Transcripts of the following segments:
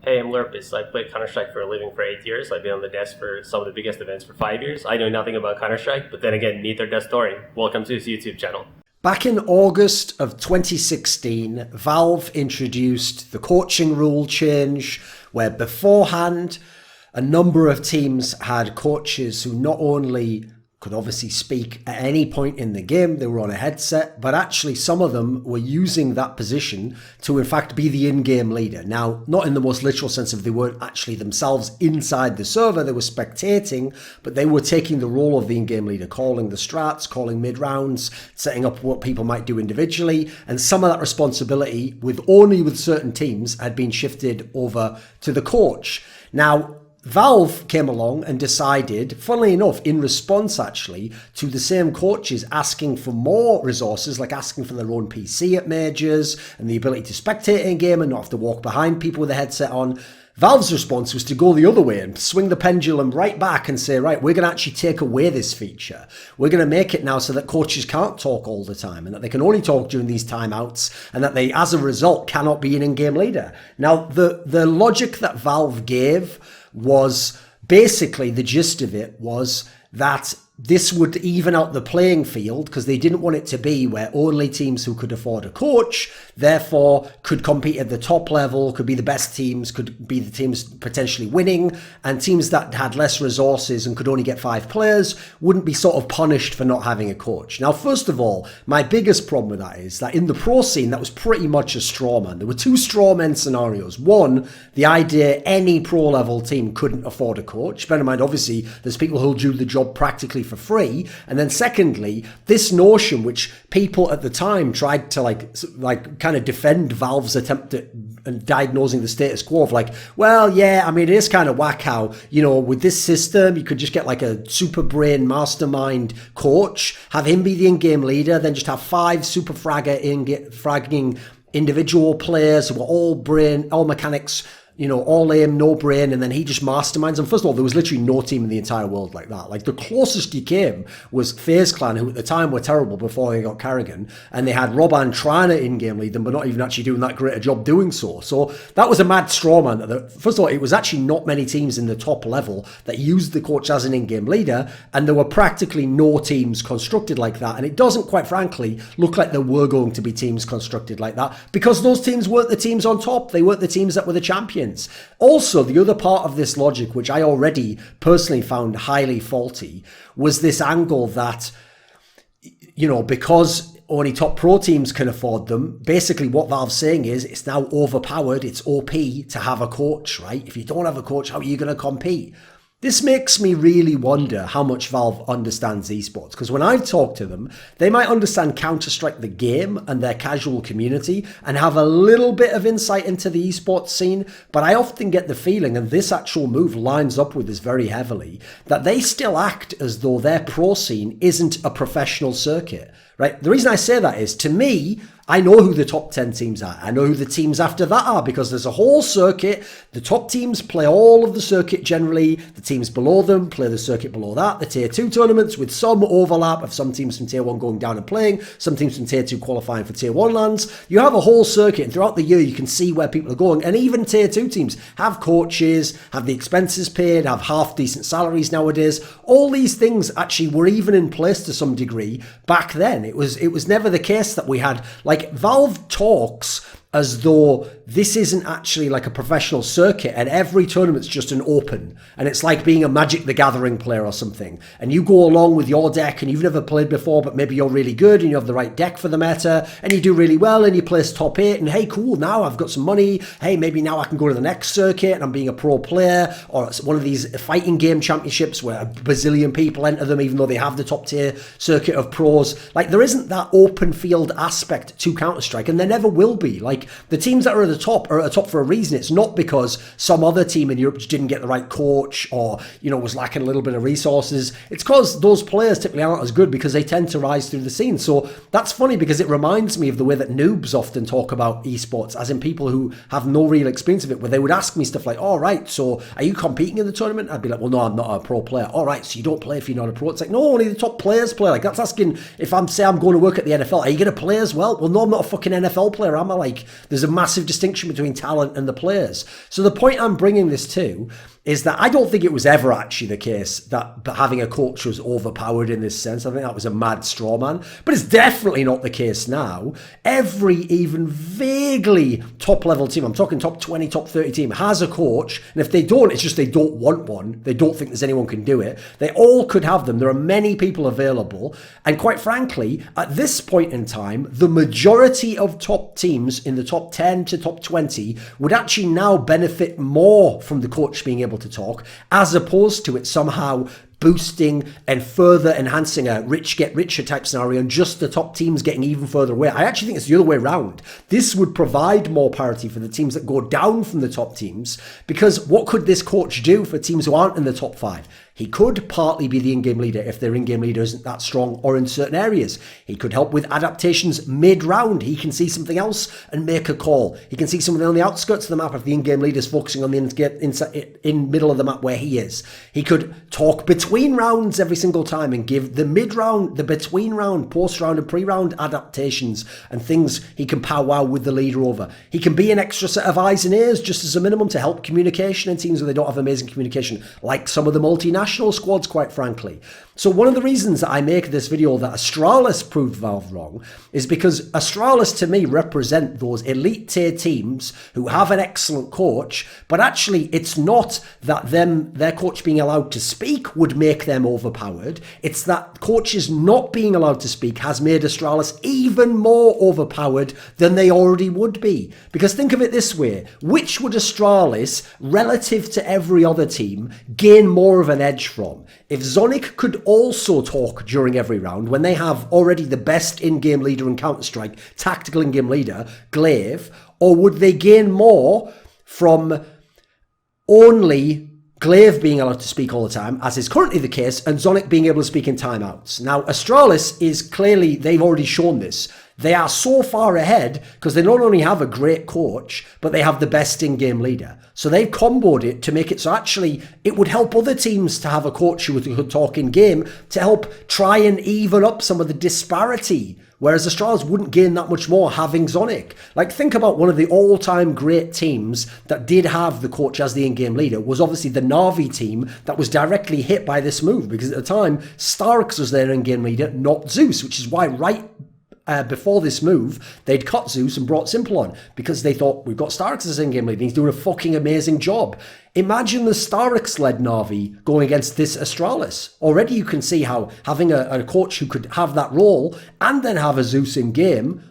Hey, I'm Lurpus. I played Counter-Strike for a living for 8 years. I've been on the desk for some of the biggest events for 5 years. I know nothing about Counter-Strike, but then again, neither does Thorin. Welcome to his YouTube channel. Back in August of 2016, Valve introduced the coaching rule change, where beforehand, a number of teams had coaches who not only could obviously speak at any point in the game, they were on a headset, but actually some of them were using that position to in fact be the in-game leader. Now, not in the most literal sense of they weren't actually themselves inside the server, they were spectating, but they were taking the role of the in-game leader, calling the strats, calling mid-rounds, setting up what people might do individually, and some of that responsibility, only with certain teams, had been shifted over to the coach. Now, Valve came along and decided, funnily enough, in response actually to the same coaches asking for more resources, like asking for their own PC at majors and the ability to spectate in game and not have to walk behind people with a headset on. Valve's response was to go the other way and swing the pendulum right back and say, right, we're going to actually take away this feature. We're going to make it now so that coaches can't talk all the time and that they can only talk during these timeouts and that they, as a result, cannot be an in-game leader. Now, the logic that Valve gave was basically, the gist of it was that this would even out the playing field because they didn't want it to be where only teams who could afford a coach therefore could compete at the top level, could be the best teams, could be the teams potentially winning, and teams that had less resources and could only get 5 players wouldn't be sort of punished for not having a coach. Now, first of all, my biggest problem with that is that in the pro scene, that was pretty much a straw man. There were 2 straw man scenarios. One, the idea any pro level team couldn't afford a coach. Bear in mind, obviously, there's people who'll do the job practically for free. And then secondly, this notion which people at the time tried to like kind of defend Valve's attempt at diagnosing the status quo of like, well, yeah, I mean, it is kind of whack how, you know, with this system, you could just get like a super brain mastermind coach, have him be the in-game leader, then just have 5 super fragging individual players who are all brain, all mechanics, you know, all aim, no brain, and then he just masterminds. And first of all, there was literally no team in the entire world like that. Like, the closest he came was FaZe Clan, who at the time were terrible before they got Carrigan, and they had Robban trying to in-game lead them, but not even actually doing that great a job doing so. So that was a mad straw man. First of all, it was actually not many teams in the top level that used the coach as an in-game leader, and there were practically no teams constructed like that. And it doesn't, quite frankly, look like there were going to be teams constructed like that, because those teams weren't the teams on top. They weren't the teams that were the champions. Also, the other part of this logic, which I already personally found highly faulty, was this angle that, you know, because only top pro teams can afford them, basically what Valve's saying is it's now overpowered, it's OP to have a coach, right? If you don't have a coach, how are you going to compete? This makes me really wonder how much Valve understands esports, because when I talk to them, they might understand Counter-Strike the game and their casual community and have a little bit of insight into the esports scene, but I often get the feeling, and this actual move lines up with this very heavily, that they still act as though their pro scene isn't a professional circuit, right? The reason I say that is, to me, I know who the top 10 teams are. I know who the teams after that are, because there's a whole circuit. The top teams play all of the circuit generally. The teams below them play the circuit below that. The tier 2 tournaments with some overlap of some teams from tier 1 going down and playing, some teams from tier 2 qualifying for tier 1 lands. You have a whole circuit, and throughout the year you can see where people are going. And even tier 2 teams have coaches, have the expenses paid, have half decent salaries nowadays. All these things actually were even in place to some degree back then. It was never the case that we had, like, Valve talks as though this isn't actually like a professional circuit and every tournament's just an open, and it's like being a Magic the Gathering player or something, and you go along with your deck and you've never played before, but maybe you're really good and you have the right deck for the meta and you do really well and you place top 8 and hey, cool, now I've got some money, hey, maybe now I can go to the next circuit and I'm being a pro player, or it's one of these fighting game championships where a bazillion people enter them even though they have the top tier circuit of pros. Like, there isn't that open field aspect to Counter-Strike, and there never will be. Like, the teams that are at the top are at the top for a reason. It's not because some other team in Europe didn't get the right coach or, you know, was lacking a little bit of resources. It's because those players typically aren't as good because they tend to rise through the scene. So that's funny, because it reminds me of the way that noobs often talk about esports, as in people who have no real experience of it, where they would ask me stuff like, all right, so are you competing in the tournament? I'd be like, well, no, I'm not a pro player. All right, so you don't play if you're not a pro. It's like, no, only the top players play. Like, that's asking if I'm going to work at the NFL, are you going to play as well? Well, no, I'm not a fucking NFL player, am I? Like, There's a massive distinction between talent and the players. So the point I'm bringing this to is that I don't think it was ever actually the case that having a coach was overpowered in this sense. I think that was a mad straw man. But it's definitely not the case now. Every even vaguely top-level team, I'm talking top 20, top 30 team, has a coach. And if they don't, it's just they don't want one. They don't think there's anyone can do it. They all could have them. There are many people available. And quite frankly, at this point in time, the majority of top teams in the top 10 to top 20 would actually now benefit more from the coach being able to talk, as opposed to it somehow boosting and further enhancing a rich get richer type scenario and just the top teams getting even further away. I actually think it's the other way around. This would provide more parity for the teams that go down from the top teams, because what could this coach do for teams who aren't in the top 5? He could partly be the in-game leader if their in-game leader isn't that strong or in certain areas. He could help with adaptations mid-round. He can see something else and make a call. He can see something on the outskirts of the map if the in-game leader is focusing on the in middle of the map where he is. He could talk between rounds every single time and give the mid-round, the between-round, post-round and pre-round adaptations and things he can powwow with the leader over. He can be an extra set of eyes and ears just as a minimum to help communication in teams where they don't have amazing communication, like some of the multinational squads, quite frankly. So one of the reasons that I make this video that Astralis proved Valve wrong is because Astralis to me represent those elite tier teams who have an excellent coach, but actually it's not that their coach being allowed to speak would make them overpowered. It's that coaches not being allowed to speak has made Astralis even more overpowered than they already would be. Because think of it this way, which would Astralis, relative to every other team, gain more of an edge from? If Zonic could also talk during every round, when they have already the best in-game leader in Counter-Strike, tactical in-game leader, Glaive, or would they gain more from only Glaive being allowed to speak all the time, as is currently the case, and Zonic being able to speak in timeouts? Now, Astralis is clearly, they've already shown this. They are so far ahead because they not only have a great coach, but they have the best in-game leader. So they've comboed it to make it so actually it would help other teams to have a coach who could talk in-game to help try and even up some of the disparity. Whereas Astralis wouldn't gain that much more having Zonic. Like, think about one of the all-time great teams that did have the coach as the in-game leader was obviously the Na'Vi team that was directly hit by this move, because at the time, Starks was their in-game leader, not Zeus, which is why before this move, they'd cut Zeus and brought Simple on because they thought, we've got Starks as in-game leader, he's doing a fucking amazing job. Imagine the Starks-led Na'Vi going against this Astralis. Already you can see how having a coach who could have that role and then have a Zeus in-game,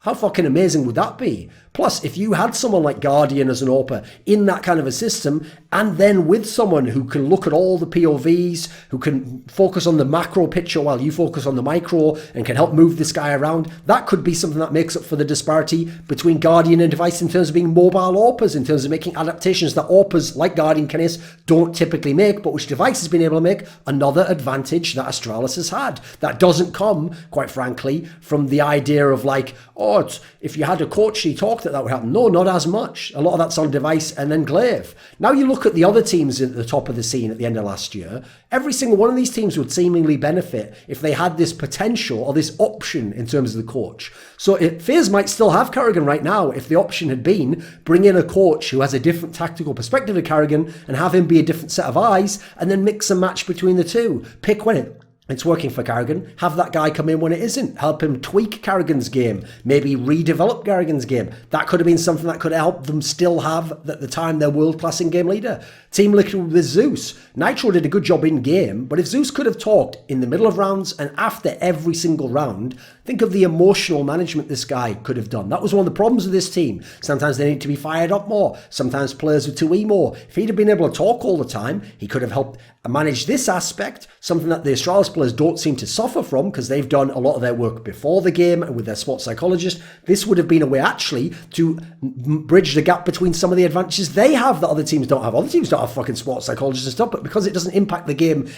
how fucking amazing would that be? Plus, if you had someone like Guardian as an AWPer in that kind of a system, and then with someone who can look at all the POVs, who can focus on the macro picture while you focus on the micro, and can help move this guy around, that could be something that makes up for the disparity between Guardian and Device in terms of being mobile AWPers, in terms of making adaptations that AWPers like Guardian can don't typically make, but which Device has been able to make. Another advantage that Astralis has had. That doesn't come, quite frankly, from the idea of like, oh, if you had a coach he talked that would happen. No, not as much. A lot of that's on Device and then Glaive. Now you look at the other teams at the top of the scene at the end of last year, every single one of these teams would seemingly benefit if they had this potential or this option in terms of the coach. So FaZe might still have Karrigan right now if the option had been bring in a coach who has a different tactical perspective to Karrigan and have him be a different set of eyes and then mix and match between the two. Pick when it's working for Karrigan, have that guy come in when it isn't, help him tweak Karrigan's game, maybe redevelop Karrigan's game. That could have been something that could help them still have, at the time, their world-class in-game leader. Team Liquid with Zeus. Nitro did a good job in-game, but if Zeus could have talked in the middle of rounds and after every single round, think of the emotional management this guy could have done. That was one of the problems with this team. Sometimes they need to be fired up more. Sometimes players were too emo. If he'd have been able to talk all the time, he could have helped manage this aspect, something that the Astralis players don't seem to suffer from because they've done a lot of their work before the game and with their sports psychologist. This would have been a way actually to bridge the gap between some of the advantages they have that other teams don't have. Other teams don't have fucking sports psychologists and stuff, but because it doesn't impact the game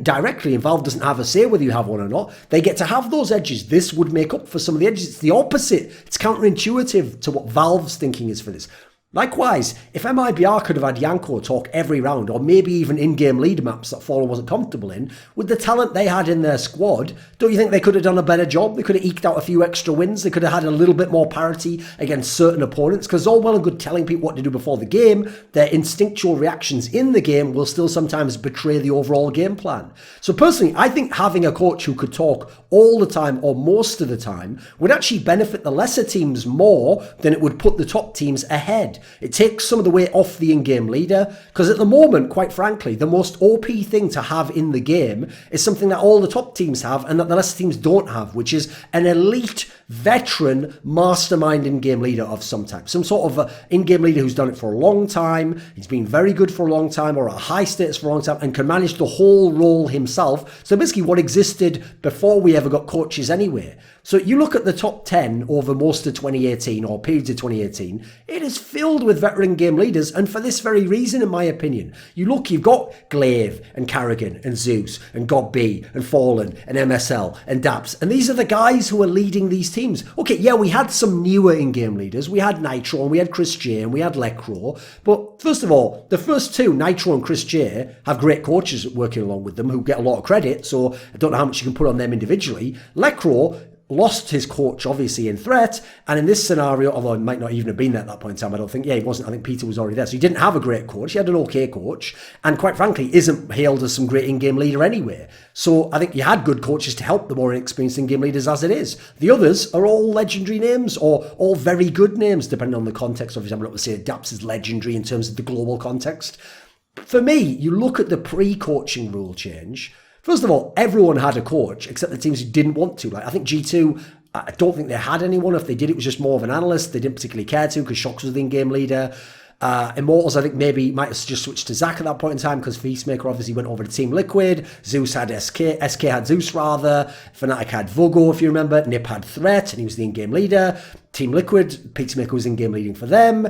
directly, and Valve doesn't have a say whether you have one or not, they get to have those edges. This would make up for some of the edges. It's the opposite. It's counterintuitive to what Valve's thinking is for this. Likewise, if MIBR could have had Yanko talk every round, or maybe even in-game leader maps that Fallen wasn't comfortable in, with the talent they had in their squad, don't you think they could have done a better job? They could have eked out a few extra wins. They could have had a little bit more parity against certain opponents, because all well and good telling people what to do before the game, their instinctual reactions in the game will still sometimes betray the overall game plan. So personally, I think having a coach who could talk all the time or most of the time would actually benefit the lesser teams more than it would put the top teams ahead. It takes some of the weight off the in-game leader, because at the moment, quite frankly, the most OP thing to have in the game is something that all the top teams have and that the lesser teams don't have, which is an elite, veteran, mastermind in-game leader of some type. Some sort of in-game leader who's done it for a long time, he's been very good for a long time, or at a high status for a long time, and can manage the whole role himself. So basically what existed before we ever got coaches anyway. So you look at the top 10 over most of 2018 or periods of 2018, it is filled with veteran game leaders, and for this very reason, in my opinion. You've got Glaive and Carrigan and Zeus and God B and Fallen and MSL and Daps, and these are the guys who are leading these teams. Okay, yeah, we had some newer in-game leaders. We had Nitro and we had Chris J and we had Lecro, but first of all, the first two, Nitro and Chris J, have great coaches working along with them who get a lot of credit, so I don't know how much you can put on them individually. Lecro lost his coach, obviously, in threat, and in this scenario, although it might not even have been there at that point in time, I don't think, he wasn't, I think Peter was already there, so he didn't have a great coach, he had an okay coach, and quite frankly, isn't hailed as some great in-game leader anyway. So I think you had good coaches to help the more inexperienced in-game leaders as it is. The others are all legendary names, or all very good names, depending on the context. Obviously, I'm not going to say Daps is legendary in terms of the global context. For me, you look at the pre-coaching rule change. First of all, everyone had a coach except the teams who didn't want to. Like, I think G2, I don't think they had anyone. If they did, it was just more of an analyst. They didn't particularly care to, because Shocks was the in-game leader. Immortals, I think maybe might have just switched to Zach at that point in time, because Feastmaker obviously went over to Team Liquid. Zeus had SK had Zeus rather. Fnatic had Vogo, if you remember. Nip had Threat, and he was the in-game leader. Team Liquid, Peacemaker was in-game leading for them.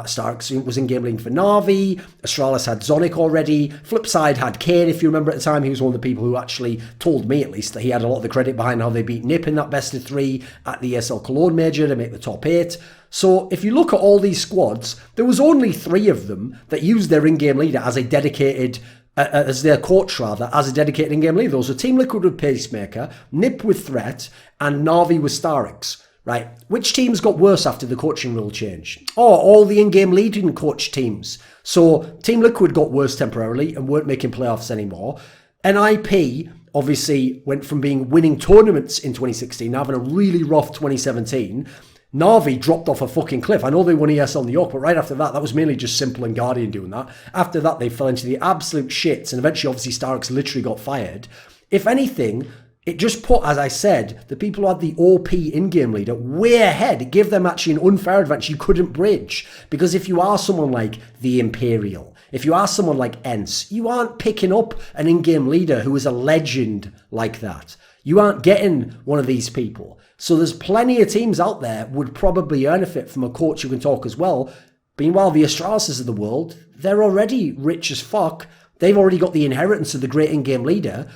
Stark was in-game leading for Na'Vi. Astralis had Zonic already. Flipside had Kane, if you remember at the time. He was one of the people who actually told me, at least, that he had a lot of the credit behind how they beat Nip in that best of 3 at the ESL Cologne Major to make the top 8. So if you look at all these squads, there was only 3 of them that used their in-game leader as a dedicated, as their coach rather, as a dedicated in-game leader. Those were Team Liquid with Pacemaker, Nip with Threat, and Na'Vi with Starix. Right, which teams got worse after the coaching rule change? Oh, all the in-game leading coach teams. So Team Liquid got worse temporarily and weren't making playoffs anymore. NIP obviously went from winning tournaments in 2016, having a really rough 2017. Na'Vi dropped off a fucking cliff. I know they won ESL New York, but right after that was mainly just Simple and Guardian doing that. After that, they fell into the absolute shits, and eventually, obviously, Starix literally got fired. If anything, it just put, as I said, the people who had the OP in-game leader way ahead. It gave them actually an unfair advantage you couldn't bridge. Because if you are someone like the Imperial, if you are someone like Ents, you aren't picking up an in-game leader who is a legend like that. You aren't getting one of these people. So there's plenty of teams out there would probably benefit from a coach who can talk as well. Meanwhile, the Astralises of the world, they're already rich as fuck. They've already got the inheritance of the great in-game leader.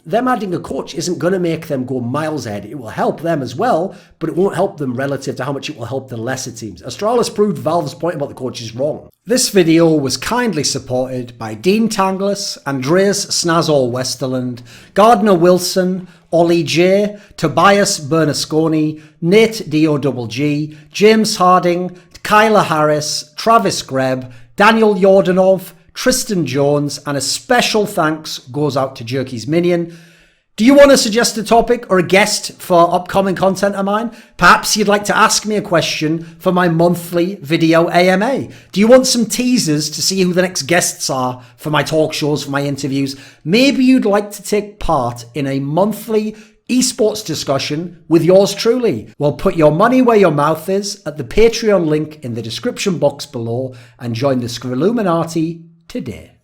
Them adding a coach isn't going to make them go miles ahead. It will help them as well, but it won't help them relative to how much it will help the lesser teams. Astralis proved Valve's point about the coach is wrong. This video was kindly supported by Dean Tanglis, Andreas Snazore Westerlund, Gardner Wilson, OllieJ, Tobias Bernasconi, NateDOhDoubleG, James Harding, Kyla Harris, Travis Greb, Daniel Yordanov, Tristan Jones, and a special thanks goes out to Jerky's Minion. Do you want to suggest a topic or a guest for upcoming content of mine? Perhaps you'd like to ask me a question for my monthly video AMA. Do you want some teasers to see who the next guests are for my talk shows, for my interviews? Maybe you'd like to take part in a monthly esports discussion with yours truly. Well, put your money where your mouth is at the Patreon link in the description box below and join the Scrilluminati today.